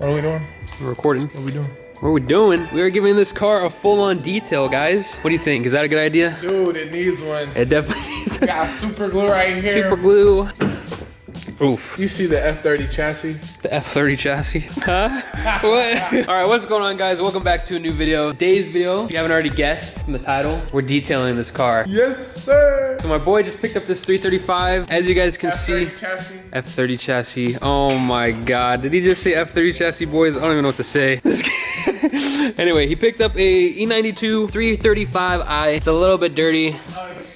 What are we doing? We're recording. What are we doing? What are we doing? We are giving this car a full-on detail, guys. What do you think? Is that a good idea? Dude, it needs one. It definitely needs We got super glue right here. super glue. Oof. You see the F30 chassis? The F30 chassis? Huh? What? All right, what's going on, guys? Welcome back to a new video. Today's video, if you haven't already guessed from the title, we're detailing this car. Yes, sir. So my boy just picked up this 335. As you guys can see, chassis. F30 chassis. Oh my God. Did he just say F30 chassis, boys? I don't even know what to say. Anyway, he picked up a E92 335i. It's a little bit dirty.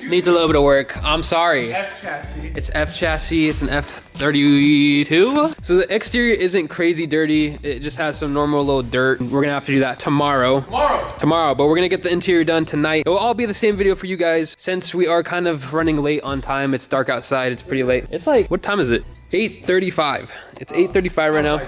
Needs a little bit of work. I'm sorry. F chassis. It's F chassis. It's an F32. So the exterior isn't crazy dirty. It just has some normal little dirt. We're gonna have to do that tomorrow. Tomorrow, but we're gonna get the interior done tonight. It will all be the same video for you guys since we are kind of running late on time. It's dark outside. It's pretty late. It's like, what time is it? 8:35. It's 8:35 right now.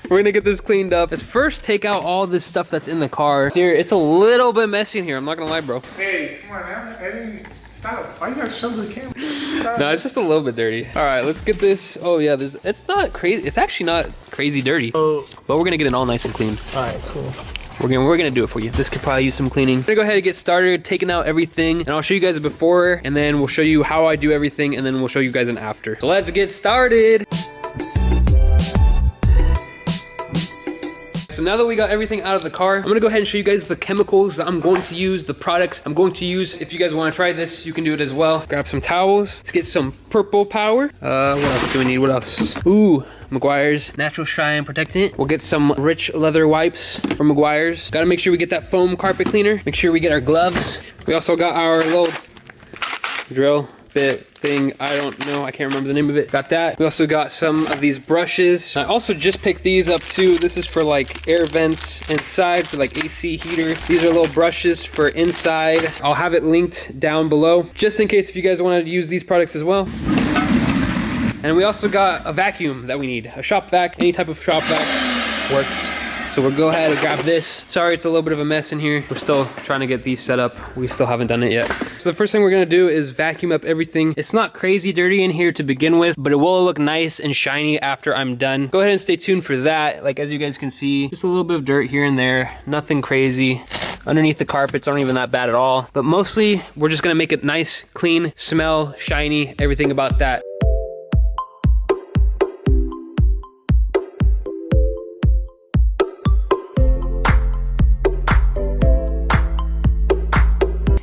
We're gonna get this cleaned up. Let's first take out all this stuff that's in the car. Here, it's a little bit messy in here. I'm not gonna lie, bro. Hey, come on now. Eddie, stop. Why you gotta show the camera? No, it's just a little bit dirty. All right, let's get this. Oh yeah, it's not crazy. It's actually not crazy dirty, but we're gonna get it all nice and clean. All right, cool. We're gonna do it for you. This could probably use some cleaning. I'm gonna go ahead and get started, taking out everything, and I'll show you guys a before, and then we'll show you how I do everything, and then we'll show you guys an after. So let's get started. So now that we got everything out of the car, I'm gonna go ahead and show you guys the chemicals that I'm going to use, the products I'm going to use. If you guys wanna try this, you can do it as well. Grab some towels. Let's get some purple power. What else do we need? What else? Ooh. Meguiar's Natural Shine Protectant. We'll get some rich leather wipes from Meguiar's. Gotta make sure we get that foam carpet cleaner. Make sure we get our gloves. We also got our little drill bit thing. I don't know. I can't remember the name of it. Got that. We also got some of these brushes. I also just picked these up too. This is for like air vents inside for like AC heater. These are little brushes for inside. I'll have it linked down below just in case if you guys want to use these products as well. And we also got a vacuum that we need. A shop vac, any type of shop vac works. So we'll go ahead and grab this. Sorry, it's a little bit of a mess in here. We're still trying to get these set up. We still haven't done it yet. So the first thing we're gonna do is vacuum up everything. It's not crazy dirty in here to begin with, but it will look nice and shiny after I'm done. Go ahead and stay tuned for that. Like as you guys can see, just a little bit of dirt here and there. Nothing crazy. Underneath the carpets aren't even that bad at all. But mostly, we're just gonna make it nice, clean, smell, shiny, everything about that.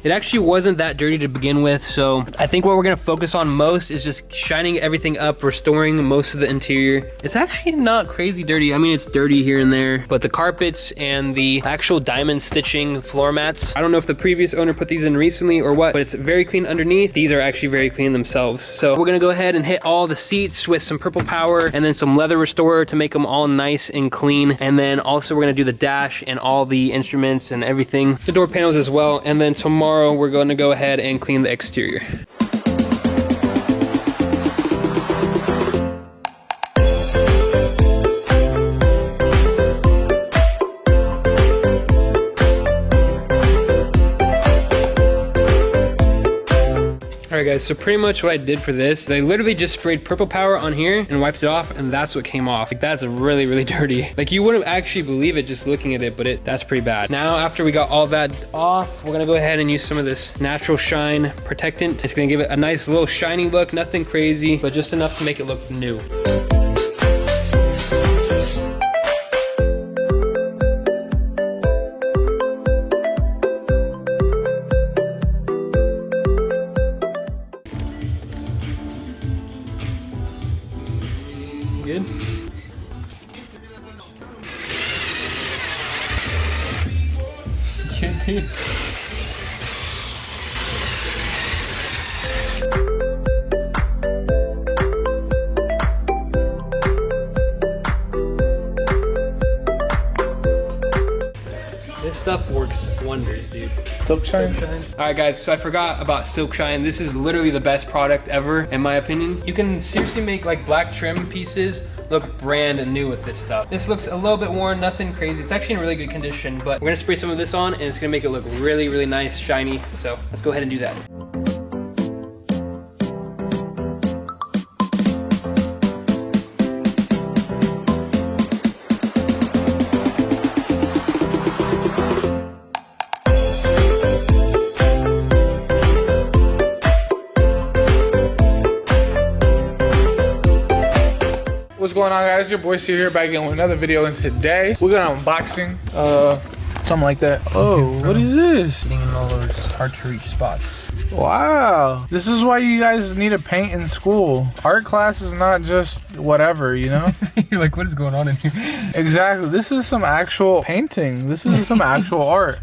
It actually wasn't that dirty to begin with, so I think what we're gonna focus on most is just shining everything up, restoring most of the interior. It's actually not crazy dirty. I mean, it's dirty here and there, but the carpets and the actual diamond stitching floor mats, I don't know if the previous owner put these in recently or what, but it's very clean underneath. These are actually very clean themselves. So we're gonna go ahead and hit all the seats with some purple power and then some leather restorer to make them all nice and clean. And then also we're gonna do the dash and all the instruments and everything, the door panels as well. And then tomorrow we're going to go ahead and clean the exterior. Alright guys, so pretty much what I did for this, I literally just sprayed purple power on here and wiped it off, and that's what came off. Like that's really, really dirty. Like you wouldn't actually believe it just looking at it, but that's pretty bad. Now after we got all that off, we're gonna go ahead and use some of this Natural Shine Protectant. It's gonna give it a nice little shiny look, nothing crazy, but just enough to make it look new. Good. Good dude. This stuff works wonders, dude. Silk Shine? All right, guys, so I forgot about Silk Shine. This is literally the best product ever, in my opinion. You can seriously make like black trim pieces look brand new with this stuff. This looks a little bit worn, nothing crazy. It's actually in really good condition, but we're gonna spray some of this on and it's gonna make it look really, really nice, shiny. So let's go ahead and do that. going on, guys? Your boy Sier here, back again with another video, and today we're gonna unboxing something like that. Oh, what is this? Getting in all those hard to reach spots. Wow, this is why you guys need to paint in school. Art class is not just whatever, you know? You're like, what is going on in here? Exactly, this is some actual painting. This is some actual art.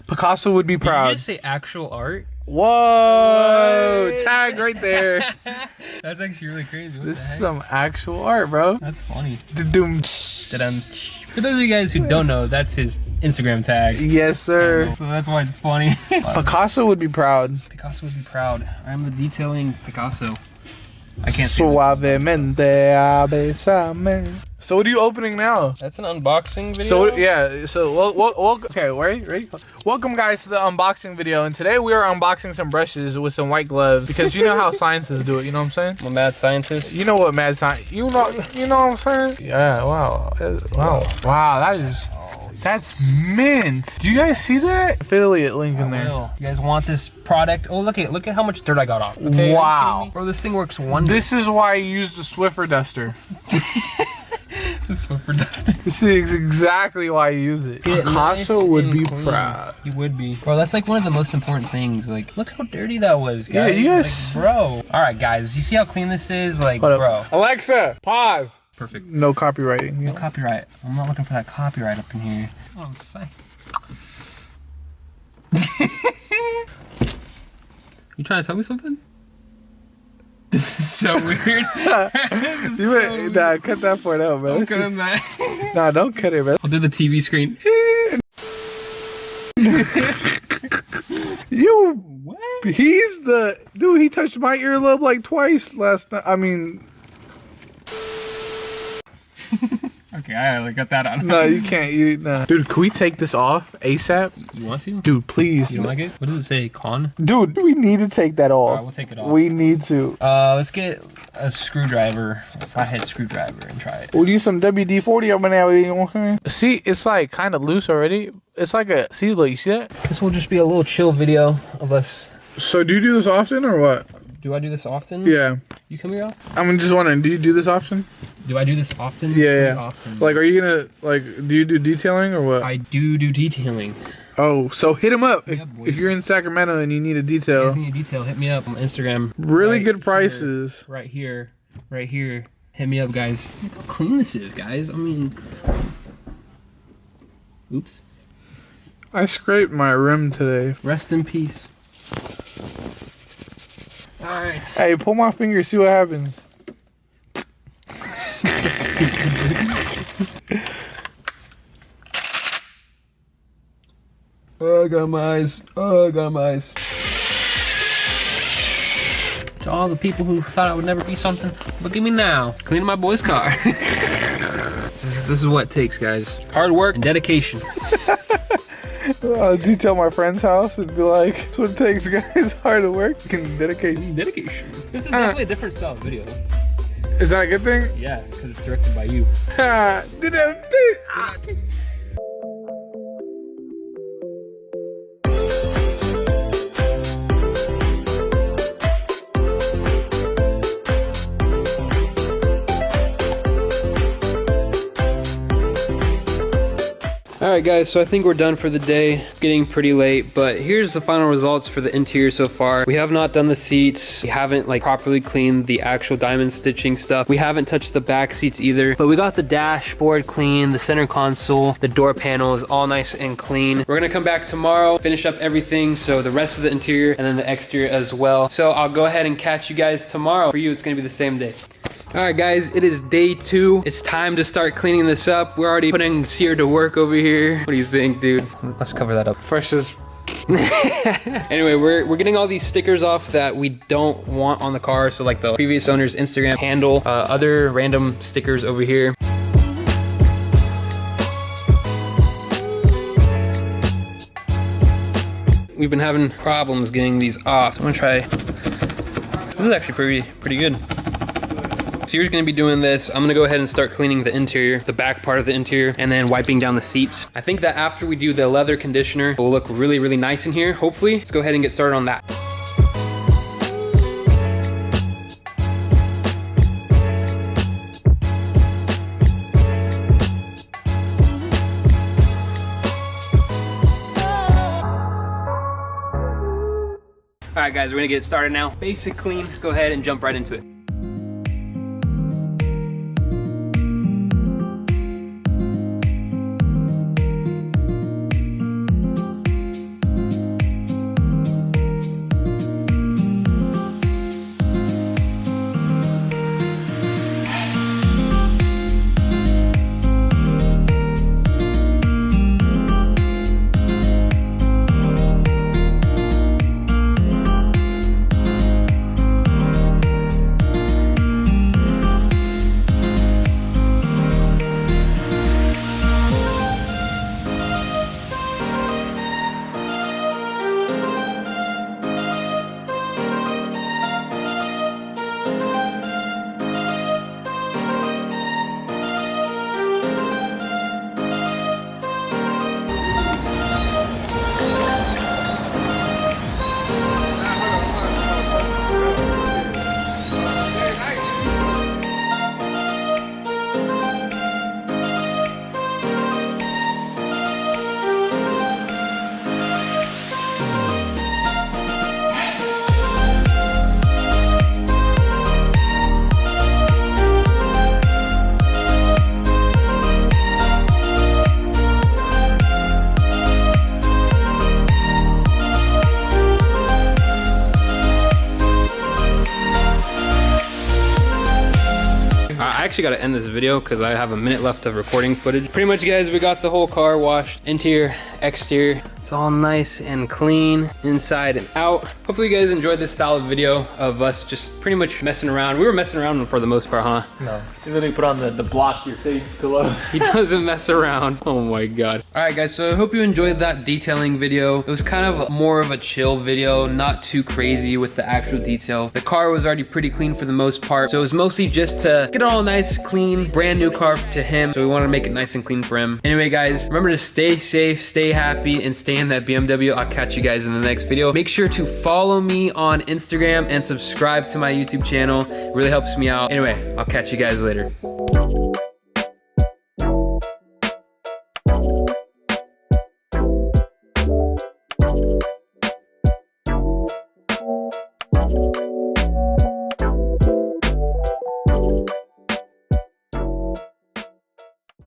Picasso would be proud. Did you just say actual art? Whoa, tag right there. That's actually really crazy. What This is some actual art, bro. That's funny. Da-dum. For those of you guys who don't know, that's his Instagram tag. Yes, sir. So that's why it's funny. Picasso would be proud. Picasso would be proud. I am the detailing Picasso. I can't say Suavemente, besame. So what are you opening now? That's an unboxing video. So yeah, so okay, ready? Welcome guys to the unboxing video, and today we are unboxing some brushes with some white gloves because you know how scientists do it. You know what I'm saying? I'm a mad scientist. You know what mad science? You know what I'm saying? Yeah. Wow. That's mint. Do you guys see that? Affiliate link in there. You guys want this product? Oh, look at how much dirt I got off. Okay, wow. Bro, this thing works wonders. This is why I used the Swiffer duster. The Swiffer duster. This is exactly why I use it. Picasso would be proud. He would be. Bro, that's like one of the most important things. Like, look how dirty that was, guys. Yeah, you guys. Like, bro. All right, guys. You see how clean this is? Like, bro. Alexa, pause. Perfect. No copywriting. No copyright. I'm not looking for that copyright up in here. Oh, I'm saying. You trying to tell me something? This is so weird. Nah, cut that part out, man. Don't cut it, man. Nah, don't cut it, man. I'll do the TV screen. He's the dude. He touched my earlobe like twice last night. I mean. Okay, I got that on. No, you can't. Nah. Dude, can we take this off ASAP? You want to? Dude, please. You don't like it? What does it say? Con? Dude, we need to take that off. Alright, we'll take it off. We need to. Let's get a screwdriver, a flathead screwdriver, and try it. We'll use some WD-40 up in there. You know what I'm saying? See, it's like kind of loose already. It's like a. See, look, you see that? This will just be a little chill video of us. So, do you do this often or what? Do I do this often? Yeah. You come here often? I'm just wondering, do you do this often? Do I do this often? Yeah. Often. Like, are you gonna, like, do you do detailing or what? I do detailing. Oh, so hit him up. Yeah, if you're in Sacramento and you need a detail. If you need a detail, hit me up on Instagram. Really good prices. Right here. Hit me up, guys. Look how clean this is, guys. I mean... Oops. I scraped my rim today. Rest in peace. Alright. Hey, pull my finger, see what happens. Oh, I got my eyes. To all the people who thought I would never be something, look at me now. Cleaning my boy's car. This is what it takes, guys. Hard work and dedication. I'll detail my friend's house and be like, that's what it takes, guys. Hard work and dedication. Dedication. This is definitely a different style of video. Is that a good thing? Yeah, because it's directed by you. Alright guys, so I think we're done for the day. It's getting pretty late, but here's the final results for the interior so far. We have not done the seats. We haven't like properly cleaned the actual diamond stitching stuff. We haven't touched the back seats either, but we got the dashboard clean, the center console, the door panel is all nice and clean. We're gonna come back tomorrow, finish up everything, so the rest of the interior and then the exterior as well. So I'll go ahead and catch you guys tomorrow. For you, it's gonna be the same day. Alright guys, it is day 2. It's time to start cleaning this up. We're already putting Sier to work over here. What do you think, dude? Let's cover that up. Fresh as... Anyway, we're getting all these stickers off that we don't want on the car. So like the previous owner's Instagram handle, other random stickers over here. We've been having problems getting these off. I'm gonna try. This is actually pretty good. So you're gonna be doing this. I'm gonna go ahead and start cleaning the interior, the back part of the interior, and then wiping down the seats. I think that after we do the leather conditioner, it will look really, really nice in here, hopefully. Let's go ahead and get started on that. All right, guys, we're gonna get started now. Basic clean, go ahead and jump right into it. I actually got to end this video because I have a minute left of recording footage. Pretty much, guys, we got the whole car washed, interior, exterior. It's all nice and clean inside and out. Hopefully you guys enjoyed this style of video of us just pretty much messing around. We were messing around for the most part, huh? No. You literally put on the block your face pillow. He doesn't mess around. Oh my God. All right, guys, so I hope you enjoyed that detailing video. It was kind of more of a chill video, not too crazy with the actual detail. The car was already pretty clean for the most part, so it was mostly just to get it all nice, clean, brand new car to him. So we want to make it nice and clean for him. Anyway, guys, remember to stay safe, stay happy, and stay in that BMW. I'll catch you guys in the next video. Make sure to follow me on Instagram and subscribe to my YouTube channel. It really helps me out. Anyway, I'll catch you guys later.